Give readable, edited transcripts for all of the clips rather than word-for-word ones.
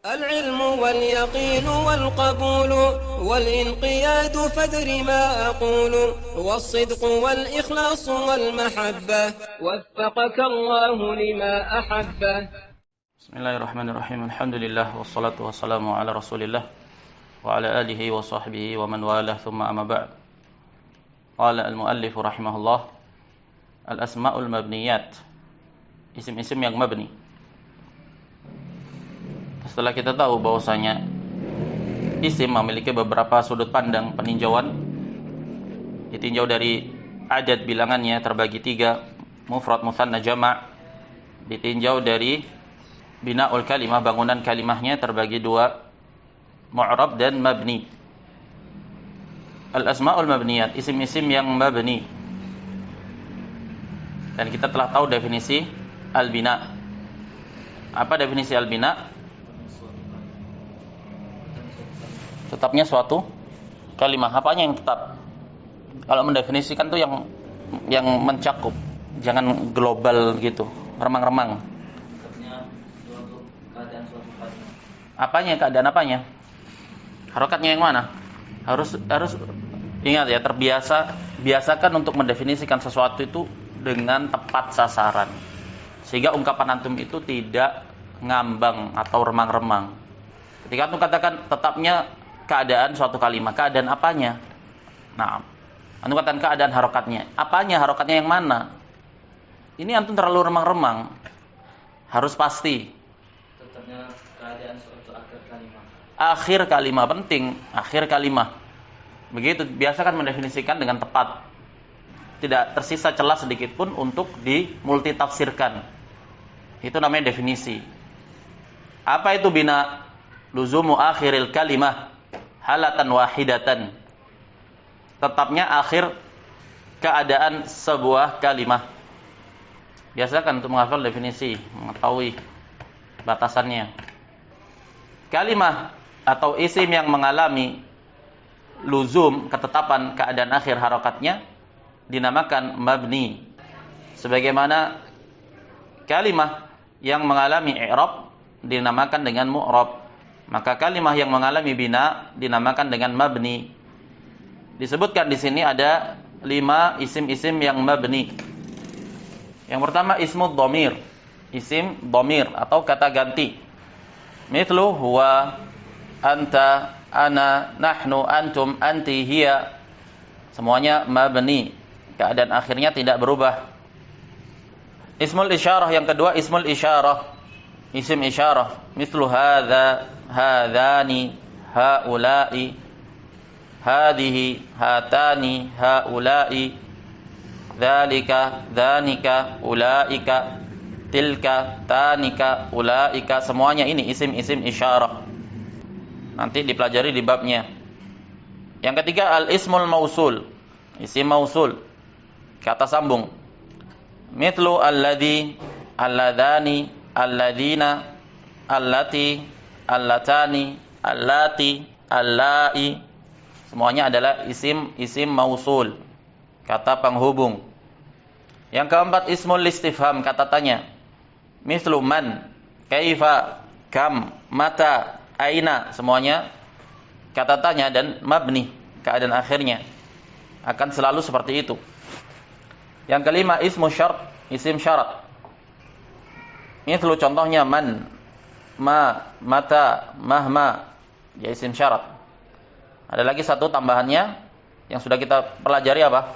العلم واليقين والقبول والانقياد فادر ما أقول والصدق والإخلاص والمحبة وفقك الله لما أحبه. Bismillahirrahmanirrahim. Alhamdulillah wassalatu wassalamu ala Rasulillah wa ala alihi wa sahbihi wa man walah, thumma amma ba'd. Qala al-muallif rahimahullah, al-asma'ul mabniyat, isim-isim yang mabni. Setelah kita tahu bahwasanya isim memiliki beberapa sudut pandang peninjauan, ditinjau dari adad bilangannya terbagi 3, mufrad, mutsanna, jama'. Ditinjau dari bina'ul kalimah, bangunan kalimahnya terbagi 2, mu'rab dan mabni. Al-asma'ul mabniyat, isim-isim yang mabni. Dan kita telah tahu definisi al-bina. Apa definisi al-bina? Tetapnya suatu kalimah. Apanya yang tetap? Kalau mendefinisikan tuh yang mencakup, jangan global gitu, remang-remang. Apanya, keadaan apanya? Harokatnya yang mana? Harus ingat ya, biasakan untuk mendefinisikan sesuatu itu dengan tepat sasaran, sehingga ungkapan antum itu tidak ngambang atau remang-remang. Ketika antum katakan tetapnya keadaan suatu kalimat, keadaan apanya? Nah, antum katakan keadaan harokatnya. Apanya, harokatnya yang mana? Ini antum terlalu remang-remang. Harus pasti. Tetapnya keadaan suatu akhir kalimat. Akhir kalimat penting, akhir kalimat. Begitu, biasakan mendefinisikan dengan tepat. Tidak tersisa celah sedikit pun untuk dimultitafsirkan. Itu namanya definisi. Apa itu bina? Luzumu akhiril kalimah halatan wahidatan. Tetapnya akhir keadaan sebuah kalimah. Biasakan untuk menghafal definisi, mengetahui batasannya. Kalimah atau isim yang mengalami luzum, ketetapan keadaan akhir harokatnya, dinamakan mabni. Sebagaimana kalimah yang mengalami i'rab dinamakan dengan mu'rab. Maka kalimah yang mengalami bina dinamakan dengan mabni. Disebutkan di sini ada 5 isim-isim yang mabni. Yang pertama ismud dhamir, isim dhamir atau kata ganti. Mithlu huwa, anta, ana, nahnu, antum, anti, hiya. Semuanya mabni. Keadaan akhirnya tidak berubah. Ismul isyarah yang kedua, ismul isyarah, isim isyarah. Mithlu hadza, hadani, haula'i, hadihi, hatani, haula'i, dzalika, dzanika, ulaika, tilka, tanika, ulaika. Semuanya ini isim-isim isyarah. Nanti dipelajari di babnya. Yang ketiga al-ismul mausul, isim mausul, kata sambung. Mithlu alladhi, alladhani, alladhina, allati, allatani, allati, allai. Semuanya adalah isim mausul, kata penghubung. Yang keempat ismul istifham, kata tanya. Mithlu man, kaifa, kam, mata, aina. Semuanya kata tanya dan mabni, keadaan akhirnya akan selalu seperti itu. Yang kelima ismu syart, isim syarat. Mithlu contohnya man, ma, mata, mahma, ya isim syarat. Ada lagi satu tambahannya yang sudah kita pelajari apa?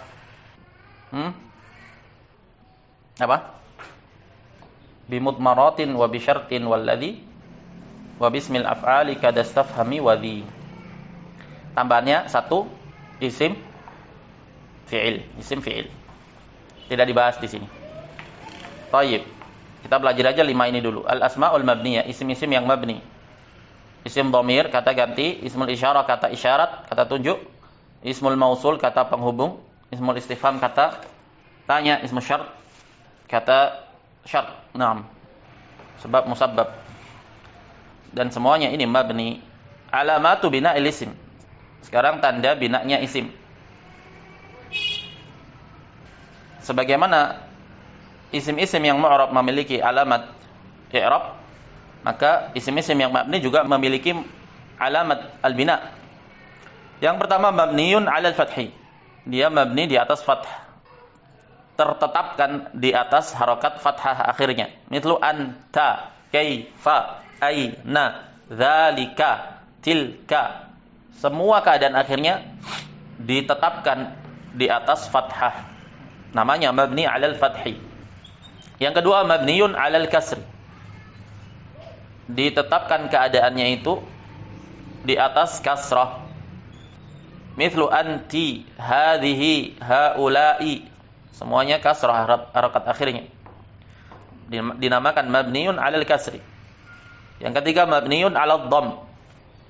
Apa? Bimudmaratin wa bisyartin walladhi wa bismil af'ali kadastafhami wadhi. Tambahannya satu, isim fi'il, isim fi'il. Tidak dibahas di sini. Thayyib. Kita belajar aja 5 ini dulu. Al-asma'ul mabniyah, isim-isim yang mabni. Isim dhamir, kata ganti. Ismul isyarah, kata isyarat, kata tunjuk. Ismul mausul, kata penghubung. Ismul istifham, kata tanya. Ismul syart, kata syart. Naam. Sebab musabbab. Dan semuanya ini mabni. Alamatu bina'il isim. Sekarang tanda bina'nya isim. Sebagaimana isim-isim yang mu'rab memiliki alamat i'rab, Maka isim-isim yang mabni juga memiliki alamat al-bina. Yang pertama mabniun 'alal fathi. Dia mabni di atas fathah. Tertetapkan di atas harokat fathah akhirnya. Mithlu anta, kaifa, aina, dzalika, tilka. Semua keadaan akhirnya ditetapkan di atas fathah. Namanya mabni 'alal fathi. Yang kedua mabniun 'alal kasri. Ditetapkan keadaannya itu di atas kasrah. Mithlu anti, hadhihi, haula'i. Semuanya kasrah harakat akhirnya. Dinamakan mabniun 'alal kasri. Yang ketiga mabniun 'alad dhamm.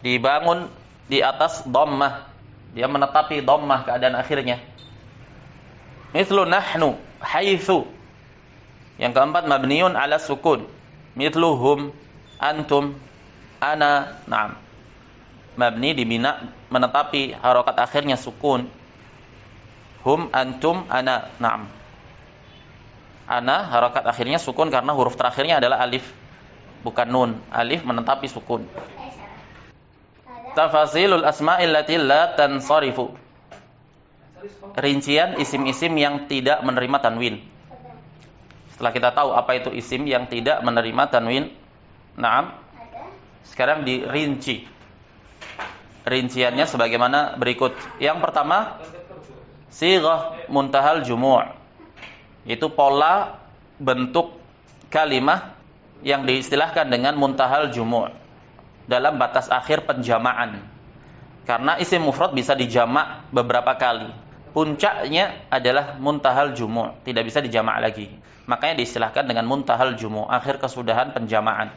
Dibangun di atas dhammah. Dia menetapi dhammah keadaan akhirnya. Mithlu nahnu, haitsu. Yang keempat mabniun 'ala sukun. Mithlu hum, antum, ana, na'am. Mabni dibina menetapi harokat akhirnya sukun. Hum, antum, ana, na'am. Ana harokat akhirnya sukun karena huruf terakhirnya adalah alif, bukan nun. Alif menetapi sukun. Tafasilul asma'il lati la tansarifu. Rincian isim-isim yang tidak menerima tanwin. Setelah kita tahu apa itu isim yang tidak menerima tanwin, na'am. Sekarang dirinci. Rinciannya sebagaimana berikut. Yang pertama, sighah muntahal jumu'. Itu pola bentuk kalimah yang diistilahkan dengan muntahal jumu' dalam batas akhir penjamaan. Karena isim mufrad bisa dijamak beberapa kali. Puncaknya adalah muntahal jumu', tidak bisa dijamak lagi. Makanya diistilahkan dengan muntahal jumu', akhir kesudahan penjamaan.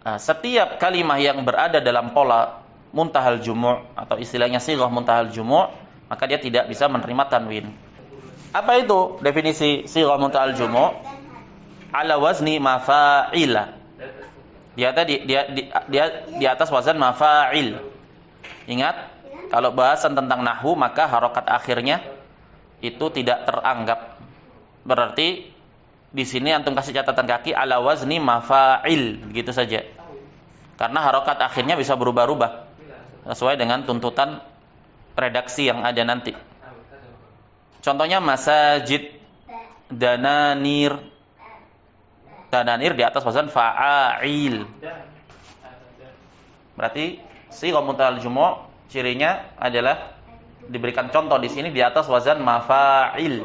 Setiap kalimah yang berada dalam pola muntahal jumu' atau istilahnya sighah muntahal jumu', maka dia tidak bisa menerima tanwin. Apa itu definisi sighah muntahal jumu'? Ala wazni mafa'ila. Dia di atas wazan mafa'il. Ingat, kalau bahasan tentang nahwu maka harokat akhirnya itu tidak teranggap. Berarti di sini antum kasih catatan kaki ala wazni mafa'il, begitu saja. Karena harokat akhirnya bisa berubah-ubah sesuai dengan tuntutan redaksi yang ada nanti. Contohnya masajid, dananir. Dananir di atas wazan fa'ail. Berarti sighah muntahal jumu' cirinya adalah diberikan contoh di sini di atas wazan mafa'il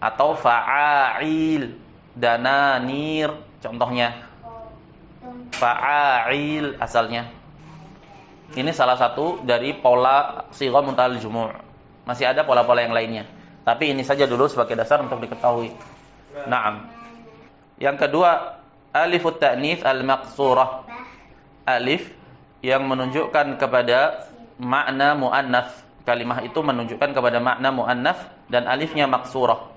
atau fa'ail. Dananir contohnya, fa'ail asalnya. Ini salah satu dari pola sighah muntahal jumu'. Masih ada pola-pola yang lainnya, tapi ini saja dulu sebagai dasar untuk diketahui. Naam. Yang kedua, alifut ta'nits al-maqsurah. Alif yang menunjukkan kepada makna muannats. Kalimah itu menunjukkan kepada makna muannats dan alifnya maqsurah.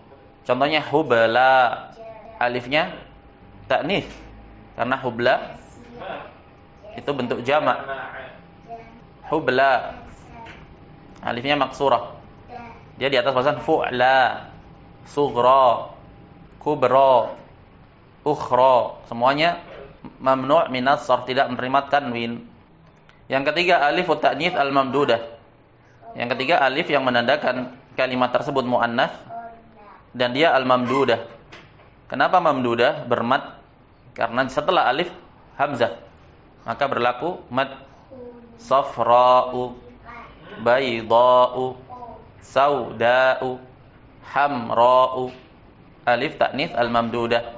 Contohnya hubla. Alifnya ta'nits karena hubla itu bentuk jamak. Hubla. Alifnya maqsurah. Dia di atas wazan fu'la, sughra, kubra, ukhra. Semuanya mamnu' minas sarf, tidak menerima tanwin. Yang ketiga alifut ta'nits al-mamdudah. Yang ketiga alif yang menandakan kalimat tersebut muannats dan dia al-mamdudah. Kenapa mamdudah? Bermad karena setelah alif hamzah. Maka berlaku mad. Safra'u, bayda'u, sauda'u, hamra'u. Alif ta'nits al-mamdudah.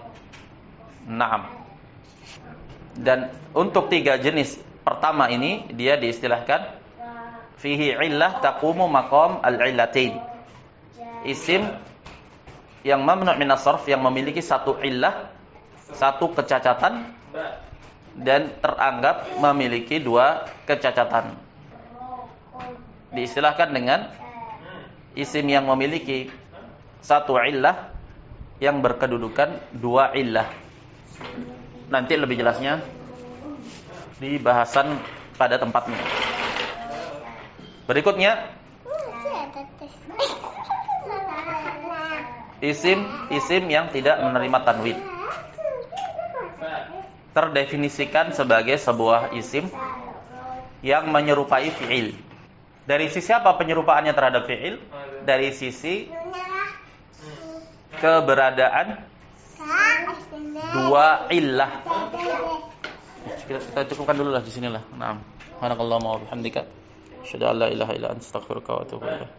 Naam. Dan untuk tiga jenis pertama ini dia diistilahkan fihi illah taqumu maqam al-illatain. Isim yang mamnu' minas sarf yang memiliki satu illah, satu kecacatan dan teranggap memiliki dua kecacatan. Diistilahkan dengan isim yang memiliki satu illah yang berkedudukan dua illah. Nanti lebih jelasnya di bahasan pada tempatnya. Berikutnya isim yang tidak menerima tanwin. terdefinisikan sebagai sebuah isim yang menyerupai fi'il. Dari sisi apa penyerupaannya terhadap fi'il? Dari sisi keberadaan dua illah. Kita cukupkan dulu lah di sinilah. Naam. Subhanakallahumma wa bihamdika asyhadu an la ilaha illa anta astaghfiruka wa atubu ilaik.